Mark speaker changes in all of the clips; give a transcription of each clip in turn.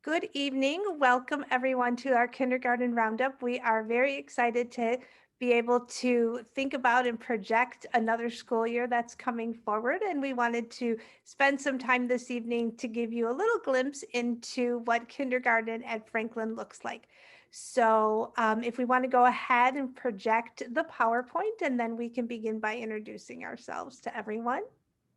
Speaker 1: Good evening. Welcome everyone to our kindergarten roundup. We are very excited to be able to think about and project another school year that's coming forward. And we wanted to spend some time this evening to give you a little glimpse into what kindergarten at Franklin looks like. So if we want to go ahead and project the PowerPoint, and then we can begin by introducing ourselves to everyone.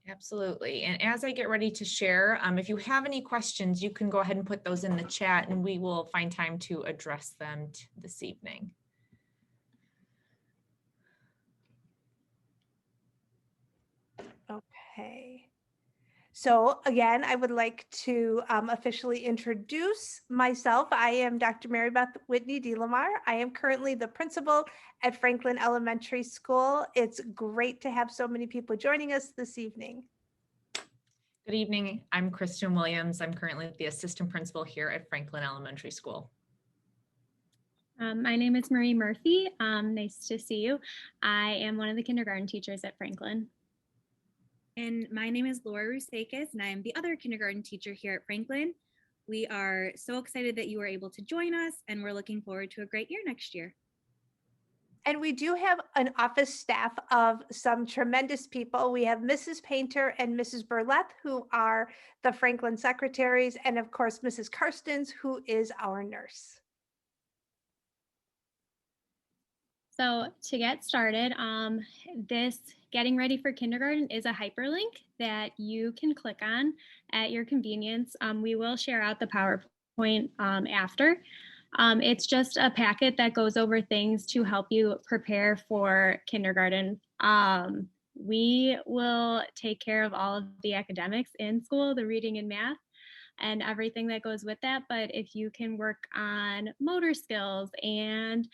Speaker 2: Absolutely. And as I get ready to share, if you have any questions, you can go ahead and put those in the chat and we will find time to address them this evening.
Speaker 1: Okay. So again, I would like to officially introduce myself. I am Dr. Mary Beth Whitney DeLamar. I am currently the principal at Franklin Elementary School. It's great to have so many people joining us this evening.
Speaker 2: Good evening. I'm Kristen Williams. I'm currently the assistant principal here at Franklin Elementary School.
Speaker 3: My name is Marie Murphy. Nice to see you. I am one of the kindergarten teachers at Franklin.
Speaker 4: And my name is Laura Rusakis, and I am the other kindergarten teacher here at Franklin. We are so excited that you were able to join us, and we're looking forward to a great year next year.
Speaker 1: And we do have an office staff of some tremendous people. We have Mrs. Painter and Mrs. Burleth, who are the Franklin secretaries, and of course, Mrs. Karstens, who is our nurse.
Speaker 3: So to get started, this Getting Ready for Kindergarten is a hyperlink that you can click on at your convenience. We will share out the PowerPoint after. It's just a packet that goes over things to help you prepare for kindergarten. We will take care of all of the academics in school, the reading and math, and everything that goes with that. But if you can work on motor skills and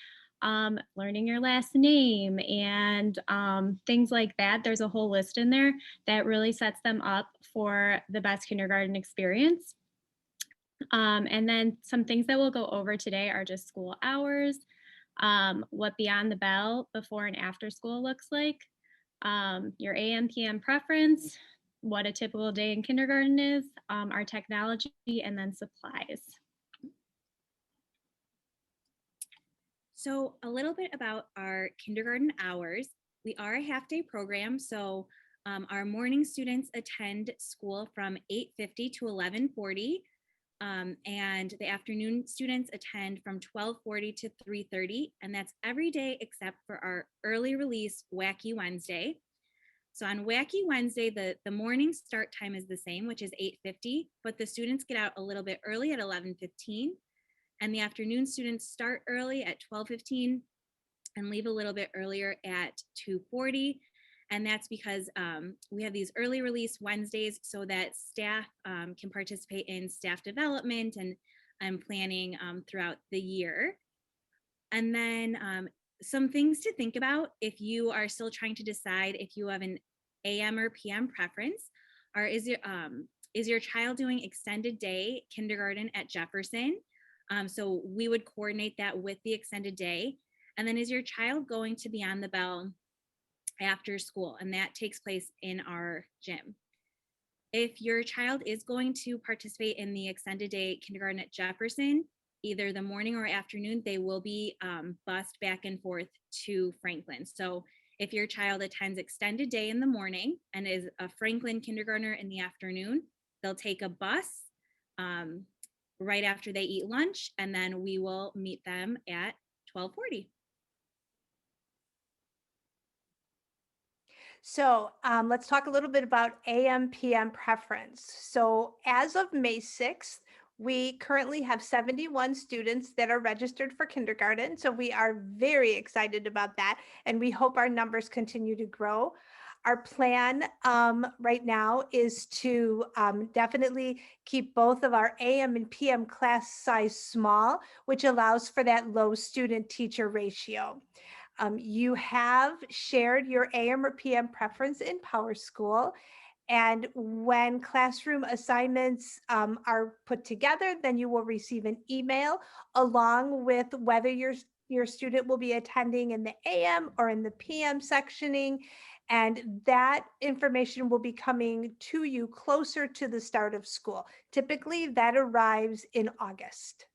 Speaker 3: learning your last name and things like that, there's a whole list in there that really sets them up for the best kindergarten experience. And then some things that we'll go over today are just school hours, what Beyond the Bell before and after school looks like, your AM PM preference, what a typical day in kindergarten is, our technology, and then supplies.
Speaker 4: So a little bit about our kindergarten hours. We are a half-day program, so our morning students attend school from 8:50 to 11:40, and the afternoon students attend from 12:40 to 3:30, and that's every day except for our early release Wacky Wednesday. So on Wacky Wednesday, the morning start time is the same, which is 8:50, but the students get out a little bit early at 11:15. And the afternoon students start early at 12:15 and leave a little bit earlier at 2:40. And that's because we have these early release Wednesdays so that staff can participate in staff development and planning throughout the year. And then some things to think about if you are still trying to decide if you have an AM or PM preference, or is your child doing extended day kindergarten at Jefferson? So we would coordinate that with the extended day. And then is your child going to be on the bell after school? And that takes place in our gym. If your child is going to participate in the extended day kindergarten at Jefferson, either the morning or afternoon, they will be bused back and forth to Franklin. So if your child attends extended day in the morning and is a Franklin kindergartner in the afternoon, they'll take a bus right after they eat lunch, and then we will meet them at 12:40.
Speaker 1: So let's talk a little bit about AM PM preference. So as of May 6th, we currently have 71 students that are registered for kindergarten. So we are very excited about that, and we hope our numbers continue to grow. Our plan right now is to definitely keep both of our AM and PM class size small, which allows for that low student teacher ratio. You have shared your AM or PM preference in PowerSchool. And when classroom assignments are put together, then you will receive an email along with whether your student will be attending in the AM or in the PM sectioning. And that information will be coming to you closer to the start of school. Typically, that arrives in August.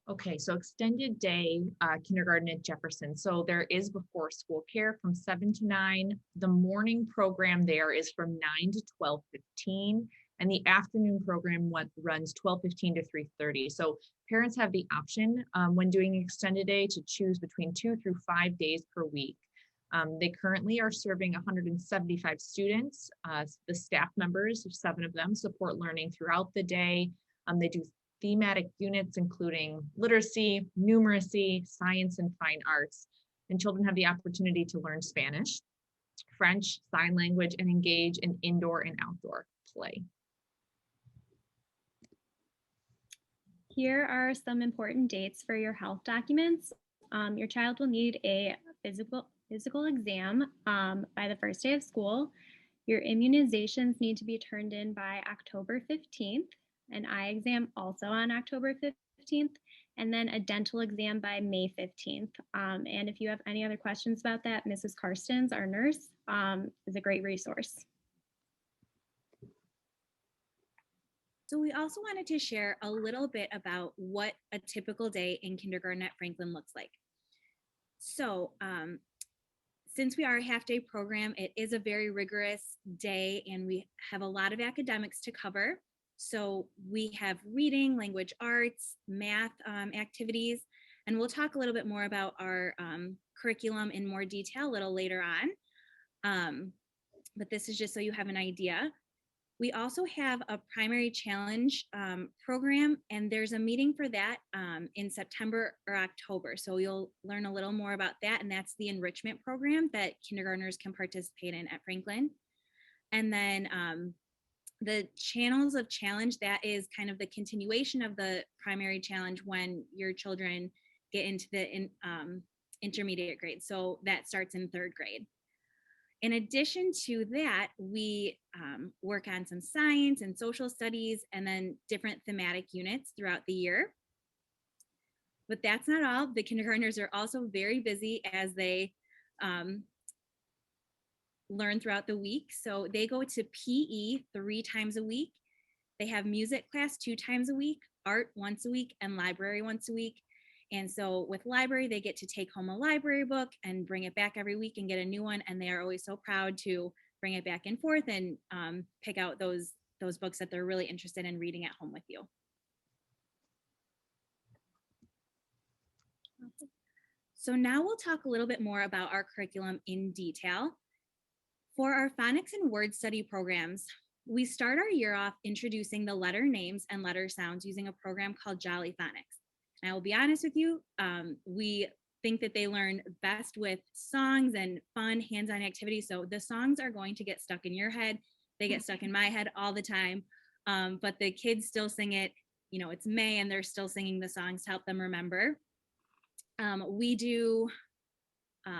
Speaker 2: Okay, so extended day kindergarten at Jefferson. So there is before school care from 7 to 9. The morning program there is from 9 to 12:15, and the afternoon program runs 12:15 to 3:30. So parents have the option when doing extended day to choose between 2 through 5 days per week. They currently are serving 175 students. The staff members, 7 of them, support learning throughout the day. They do thematic units, including literacy, numeracy, science, and fine arts. And children have the opportunity to learn Spanish, French, sign language, and engage in indoor and outdoor play.
Speaker 3: Here are some important dates for your health documents. Your child will need a physical exam by the first day of school. Your immunizations need to be turned in by October 15th, an eye exam also on October 15th, and then a dental exam by May 15th. And if you have any other questions about that, Mrs. Karstens, our nurse, is a great resource.
Speaker 4: So we also wanted to share a little bit about what a typical day in kindergarten at Franklin looks like. So since we are a half-day program, it is a very rigorous day and we have a lot of academics to cover. So we have reading, language arts, math activities, and we'll talk a little bit more about our curriculum in more detail a little later on. But this is just so you have an idea. We also have a primary challenge program, and there's a meeting for that in September or October. So you'll learn a little more about that, and that's the enrichment program that kindergartners can participate in at Franklin. And then the channels of challenge, that is kind of the continuation of the primary challenge when your children get into the intermediate grade. So that starts in 3rd grade. In addition to that, we work on some science and social studies and then different thematic units throughout the year. But that's not all. The kindergartners are also very busy as they learn throughout the week. So they go to PE 3 times a week. They have music class 2 times a week, art once a week, and library once a week. And so with library, they get to take home a library book and bring it back every week and get a new one. And they are always so proud to bring it back and forth and pick out those books that they're really interested in reading at home with you. So now we'll talk a little bit more about our curriculum in detail. For our phonics and word study programs, we start our year off introducing the letter names and letter sounds using a program called Jolly Phonics. And I will be honest with you, we think that they learn best with songs and fun hands-on activities. So the songs are going to get stuck in your head. They get stuck in my head all the time. But the kids still sing it. You know, it's May and they're still singing the songs to help them remember. We do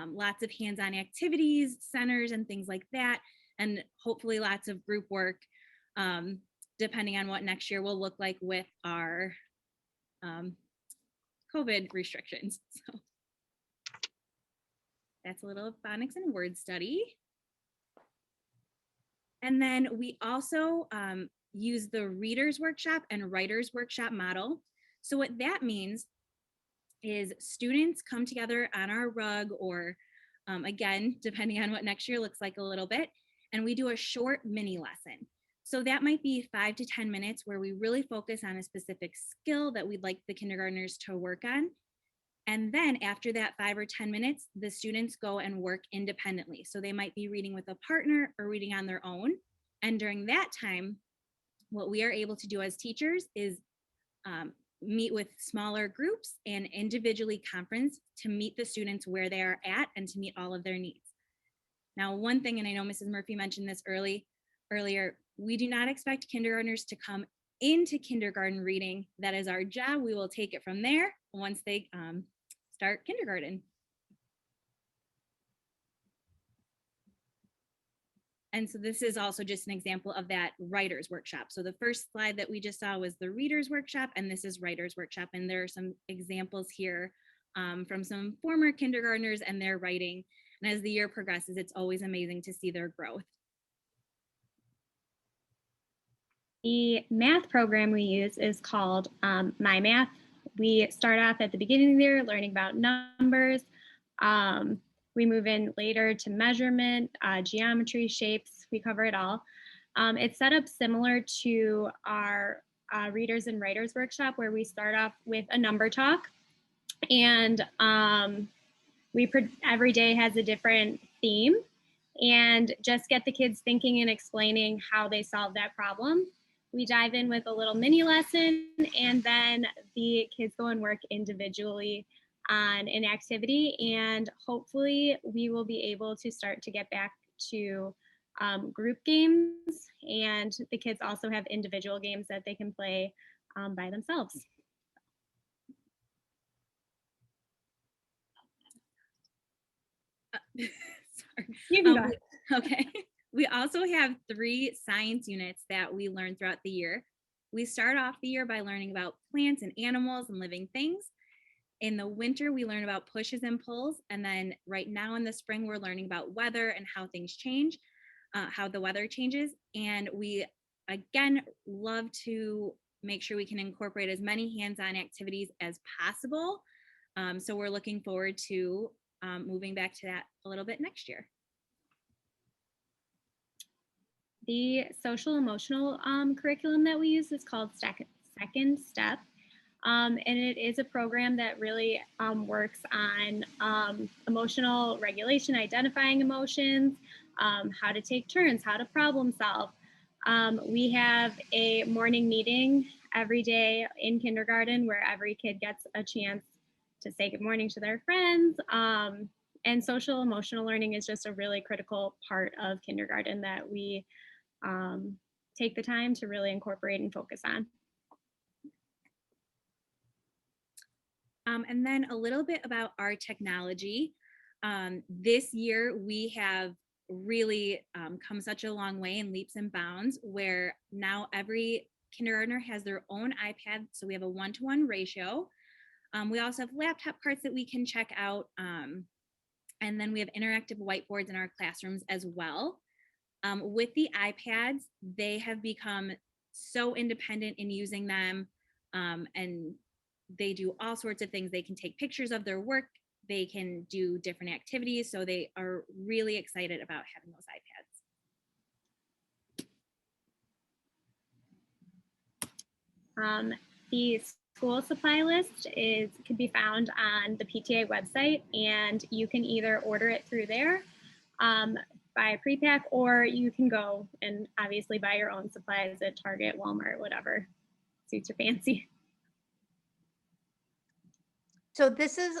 Speaker 4: lots of hands-on activities, centers, and things like that. And hopefully lots of group work, depending on what next year will look like with our COVID restrictions. So that's a little phonics and word study. And then we also use the readers workshop and writers workshop model. So what that means is students come together on our rug or again, depending on what next year looks like a little bit, and we do a short mini lesson. So that might be 5 to 10 minutes where we really focus on a specific skill that we'd like the kindergartners to work on. And then after that 5 or 10 minutes, the students go and work independently. So they might be reading with a partner or reading on their own. And during that time, what we are able to do as teachers is meet with smaller groups and individually conference to meet the students where they are at and to meet all of their needs. Now, one thing, and I know Mrs. Murphy mentioned this earlier, we do not expect kindergartners to come into kindergarten reading. That is our job. We will take it from there once they start kindergarten. And so this is also just an example of that writers workshop. So the first slide that we just saw was the readers workshop, and this is writers workshop. And there are some examples here from some former kindergartners and their writing. And as the year progresses, it's always amazing to see their growth.
Speaker 3: The math program we use is called My Math. We start off at the beginning of the year learning about numbers. We move in later to measurement, geometry, shapes. We cover it all. It's set up similar to our readers and writers workshop, where we start off with a number talk, and every day has a different theme, and just get the kids thinking and explaining how they solve that problem. We dive in with a little mini lesson, and then the kids go and work individually on an activity, and hopefully we will be able to start to get back to group games, and the kids also have individual games that they can play by themselves.
Speaker 4: Sorry.
Speaker 3: You can go.
Speaker 4: Okay. We also have 3 science units that we learn throughout the year. We start off the year by learning about plants and animals and living things. In the winter, we learn about pushes and pulls. And then right now in the spring, we're learning about weather and how things change, how the weather changes. And we, again, love to make sure we can incorporate as many hands-on activities as possible. So we're looking forward to moving back to that a little bit next year.
Speaker 3: The social emotional curriculum that we use is called Second Step. And it is a program that really works on emotional regulation, identifying emotions, how to take turns, how to problem solve. We have a morning meeting every day in kindergarten where every kid gets a chance to say good morning to their friends. And social emotional learning is just a really critical part of kindergarten that we take the time to really incorporate and focus on.
Speaker 4: And then a little bit about our technology. This year, we have really come such a long way in leaps and bounds, where now every kindergartner has their own iPad. So we have a 1-to-1 ratio. We also have laptop carts that we can check out. And then we have interactive whiteboards in our classrooms as well. With the iPads, they have become so independent in using them, and they do all sorts of things. They can take pictures of their work. They can do different activities. So they are really excited about having those iPads.
Speaker 3: The school supply list can be found on the PTA website, and you can either order it through there, buy a pre-pack, or you can go and obviously buy your own supplies at Target, Walmart, whatever suits your fancy.
Speaker 1: So this is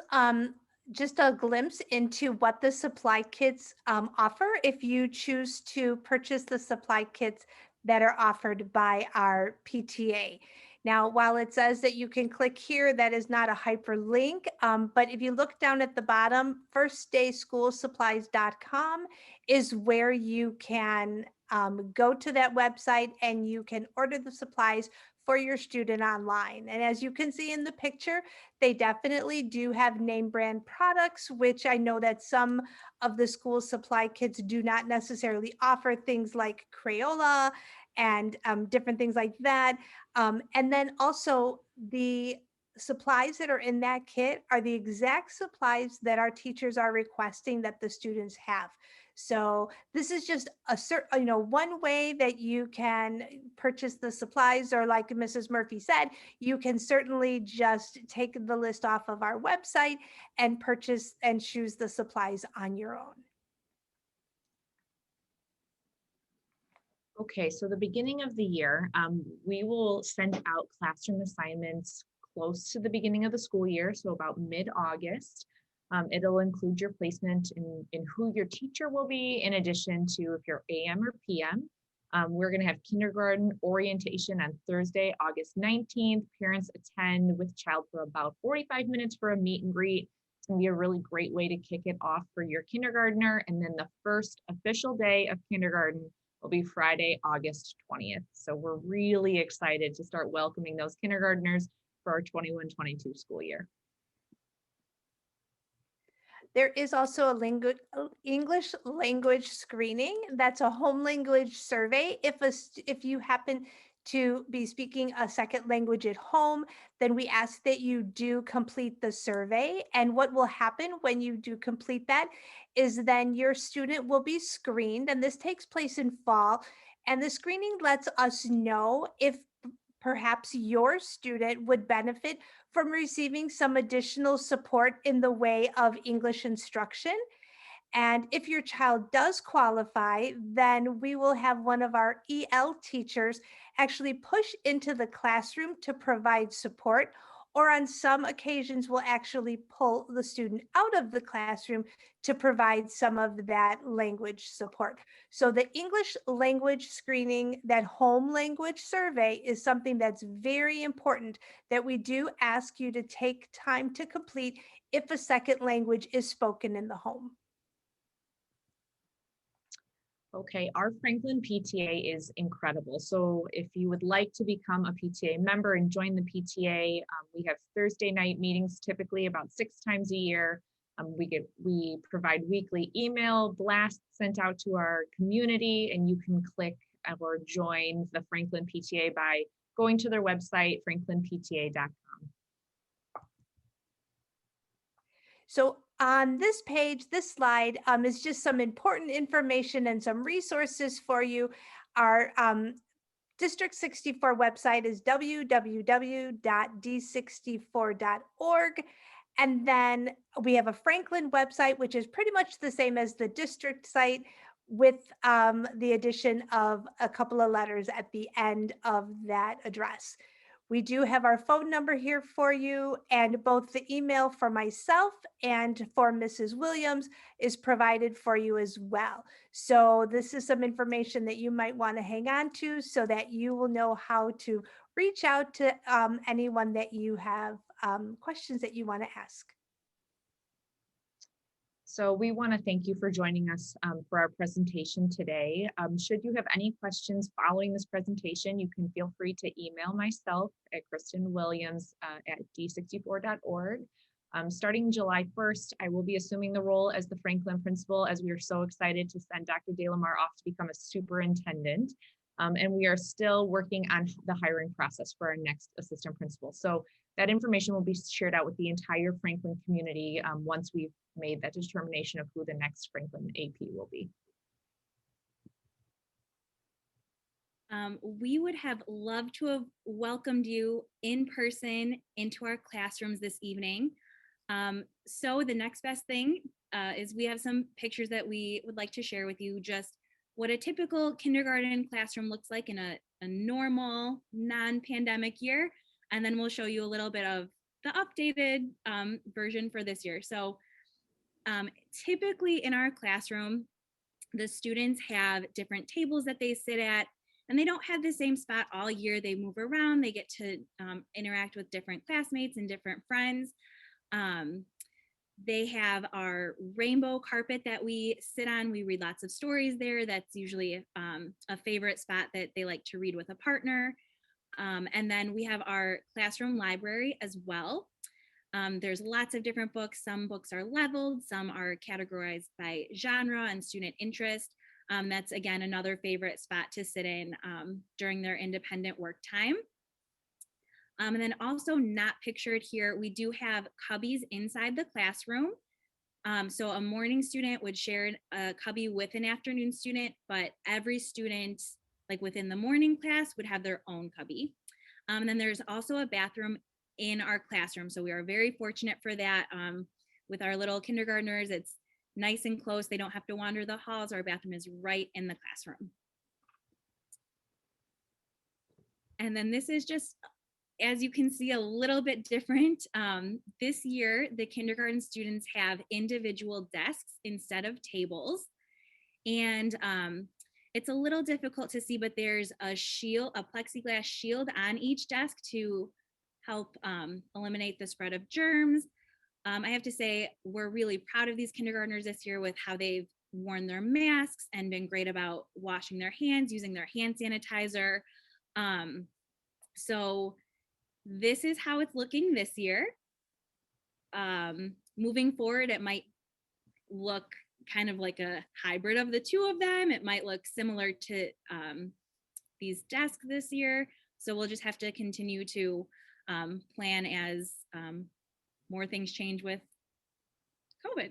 Speaker 1: just a glimpse into what the supply kits offer if you choose to purchase the supply kits that are offered by our PTA. Now, while it says that you can click here, that is not a hyperlink, but if you look down at the bottom, firstdayschoolsupplies.com is where you can go to that website and you can order the supplies for your student online. And as you can see in the picture, they definitely do have name brand products, which I know that some of the school supply kits do not necessarily offer, things like Crayola and different things like that. And then also the supplies that are in that kit are the exact supplies that our teachers are requesting that the students have. So this is just a certain, one way that you can purchase the supplies, or like Mrs. Murphy said, you can certainly just take the list off of our website and purchase and choose the supplies on your own.
Speaker 2: Okay, so the beginning of the year, we will send out classroom assignments close to the beginning of the school year, so about mid-August. It'll include your placement in who your teacher will be, in addition to if you're AM or PM. We're going to have kindergarten orientation on Thursday, August 19th. Parents attend with child for about 45 minutes for a meet and greet. It's going to be a really great way to kick it off for your kindergartner. And then the first official day of kindergarten will be Friday, August 20th. So we're really excited to start welcoming those kindergartners for our 21-22 school year.
Speaker 1: There is also a English language screening. That's a home language survey. If you happen to be speaking a second language at home, then we ask that you do complete the survey. And what will happen when you do complete that is then your student will be screened, and this takes place in fall. And the screening lets us know if perhaps your student would benefit from receiving some additional support in the way of English instruction. And if your child does qualify, then we will have one of our EL teachers actually push into the classroom to provide support, or on some occasions, we'll actually pull the student out of the classroom to provide some of that language support. So the English language screening, that home language survey, is something that's very important that we do ask you to take time to complete if a second language is spoken in the home.
Speaker 2: Okay, our Franklin PTA is incredible. So if you would like to become a PTA member and join the PTA, we have Thursday night meetings typically about 6 times a year. We provide weekly email blasts sent out to our community, and you can click or join the Franklin PTA by going to their website, franklinpta.com.
Speaker 1: So on this page, this slide is just some important information and some resources for you. Our District 64 website is www.d64.org. And then we have a Franklin website, which is pretty much the same as the district site, with the addition of a couple of letters at the end of that address. We do have our phone number here for you, and both the email for myself and for Mrs. Williams is provided for you as well. So this is some information that you might want to hang on to so that you will know how to reach out to anyone that you have questions that you want to ask.
Speaker 2: So we want to thank you for joining us for our presentation today. Should you have any questions following this presentation, you can feel free to email myself at kristenwilliams@d64.org. Starting July 1st, I will be assuming the role as the Franklin principal, as we are so excited to send Dr. DeLamar off to become a superintendent. And we are still working on the hiring process for our next assistant principal. So that information will be shared out with the entire Franklin community once we've made that determination of who the next Franklin AP will be.
Speaker 4: We would have loved to have welcomed you in person into our classrooms this evening. So the next best thing is we have some pictures that we would like to share with you, just what a typical kindergarten classroom looks like in a normal non-pandemic year. And then we'll show you a little bit of the updated version for this year. So typically in our classroom, the students have different tables that they sit at, and they don't have the same spot all year. They move around, they get to interact with different classmates and different friends. They have our rainbow carpet that we sit on. We read lots of stories there. That's usually a favorite spot that they like to read with a partner. And then we have our classroom library as well. There's lots of different books. Some books are leveled, some are categorized by genre and student interest. That's again another favorite spot to sit in during their independent work time. And then also not pictured here, we do have cubbies inside the classroom. So a morning student would share a cubby with an afternoon student, but every student, like within the morning class, would have their own cubby. And then there's also a bathroom in our classroom. So we are very fortunate for that. With our little kindergartners, it's nice and close. They don't have to wander the halls. Our bathroom is right in the classroom. And then this is just, as you can see, a little bit different. This year, the kindergarten students have individual desks instead of tables. And it's a little difficult to see, but there's a shield, a plexiglass shield on each desk to help eliminate the spread of germs. I have to say, we're really proud of these kindergartners this year with how they've worn their masks and been great about washing their hands, using their hand sanitizer. So this is how it's looking this year. Moving forward, it might look kind of like a hybrid of the two of them. It might look similar to these desks this year. So we'll just have to continue to plan as more things change with COVID.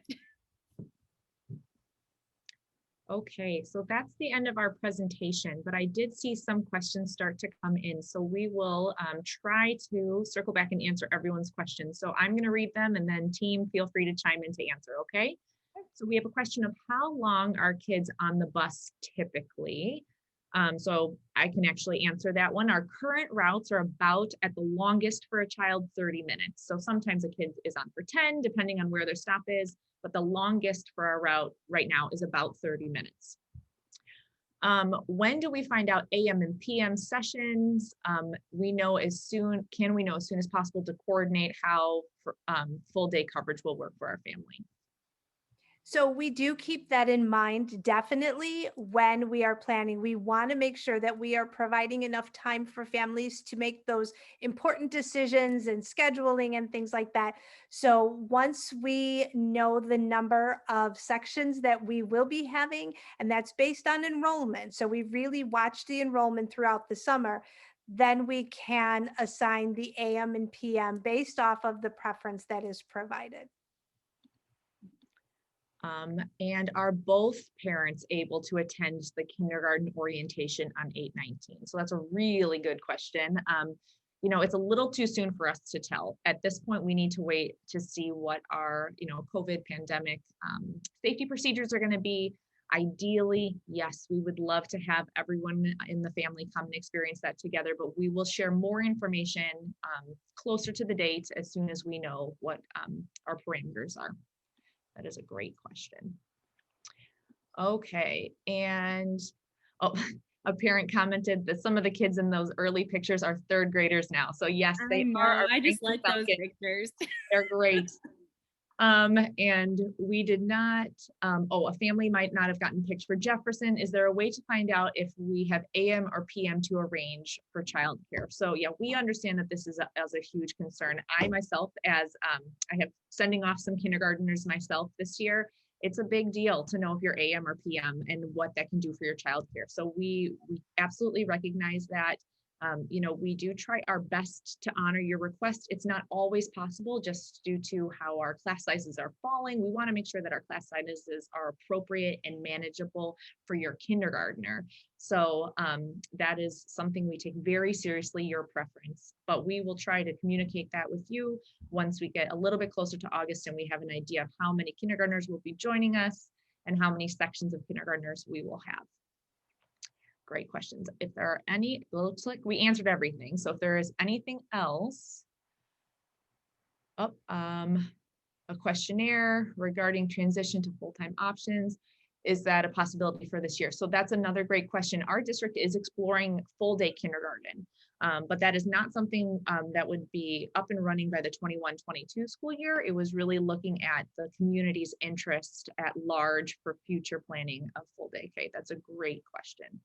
Speaker 2: Okay, so that's the end of our presentation, but I did see some questions start to come in. So we will try to circle back and answer everyone's questions. So I'm going to read them, and then team, feel free to chime in to answer, okay? So we have a question of how long are kids on the bus typically? So I can actually answer that one. Our current routes are about, at the longest for a child, 30 minutes. So sometimes a kid is on for 10, depending on where their stop is, but the longest for our route right now is about 30 minutes. When do we find out AM and PM sessions? Can we know as soon as possible to coordinate how full day coverage will work for our family?
Speaker 1: So we do keep that in mind, definitely, when we are planning. We want to make sure that we are providing enough time for families to make those important decisions and scheduling and things like that. So once we know the number of sections that we will be having, and that's based on enrollment, so we really watch the enrollment throughout the summer, then we can assign the AM and PM based off of the preference that is provided.
Speaker 2: And are both parents able to attend the kindergarten orientation on 8/19? So that's a really good question. You know, it's a little too soon for us to tell. At this point, we need to wait to see what our, COVID pandemic safety procedures are going to be. Ideally, yes, we would love to have everyone in the family come and experience that together, but we will share more information closer to the date as soon as we know what our parameters are. That is a great question. Okay, and a parent commented that some of the kids in those early pictures are third graders now. So yes, they are.
Speaker 4: I just like those pictures.
Speaker 2: They're great. And we did not, a family might not have gotten picked for Jefferson. Is there a way to find out if we have AM or PM to arrange for childcare? So yeah, we understand that this is a huge concern. I myself, as I have sending off some kindergartners myself this year, it's a big deal to know if you're AM or PM and what that can do for your childcare. So we absolutely recognize that. We do try our best to honor your request. It's not always possible just due to how our class sizes are falling. We want to make sure that our class sizes are appropriate and manageable for your kindergartner. So that is something we take very seriously, your preference, but we will try to communicate that with you once we get a little bit closer to August and we have an idea of how many kindergartners will be joining us and how many sections of kindergartners we will have. Great questions. If there are any, it looks like we answered everything. So if there is anything else, a questionnaire regarding transition to full-time options, is that a possibility for this year? So that's another great question. Our district is exploring full-day kindergarten, but that is not something that would be up and running by the 21-22 school year. It was really looking at the community's interest at large for future planning of full-day K. That's a great question.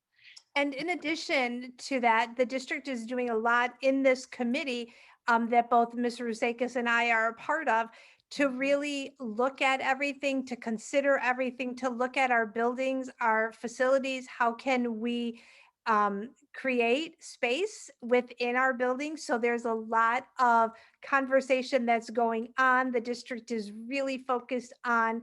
Speaker 1: And in addition to that, the district is doing a lot in this committee that both Ms. Rusakis and I are a part of to really look at everything, to consider everything, to look at our buildings, our facilities. How can we create space within our buildings? So there's a lot of conversation that's going on. The district is really focused on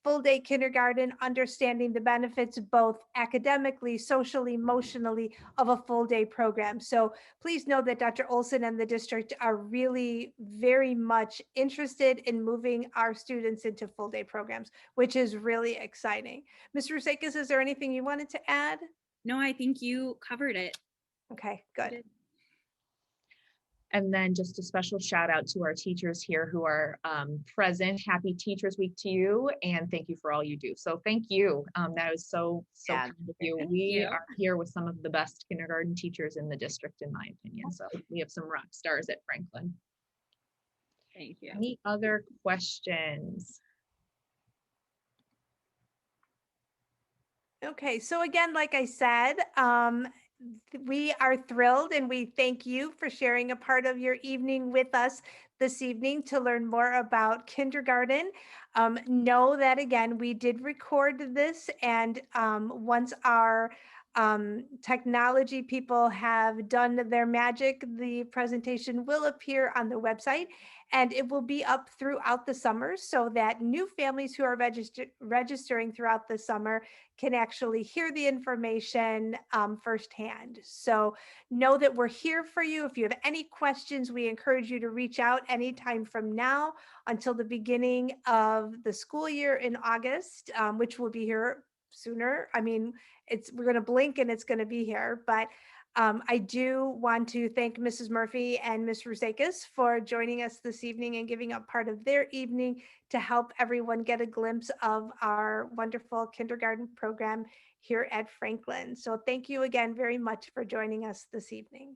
Speaker 1: full day kindergarten, understanding the benefits both academically, socially, emotionally of a full day program. So please know that Dr. Olson and the district are really very much interested in moving our students into full day programs, which is really exciting. Ms. Rusakis, is there anything you wanted to add?
Speaker 4: No, I think you covered it.
Speaker 1: Okay, good.
Speaker 2: And then just a special shout out to our teachers here who are present. Happy Teachers Week to you, and thank you for all you do. So thank you. That was so kind of you. We are here with some of the best kindergarten teachers in the district, in my opinion. So we have some rock stars at Franklin.
Speaker 4: Thank you.
Speaker 2: Any other questions?
Speaker 1: Okay, so again, like I said, we are thrilled and we thank you for sharing a part of your evening with us this evening to learn more about kindergarten. Know that again, we did record this, and once our technology people have done their magic, the presentation will appear on the website, and it will be up throughout the summer so that new families who are registering throughout the summer can actually hear the information firsthand. So know that we're here for you. If you have any questions, we encourage you to reach out anytime from now until the beginning of the school year in August, which will be here sooner. I mean, we're going to blink and it's going to be here. But I do want to thank Mrs. Murphy and Ms. Rusakis for joining us this evening and giving up part of their evening to help everyone get a glimpse of our wonderful kindergarten program here at Franklin. So thank you again very much for joining us this evening.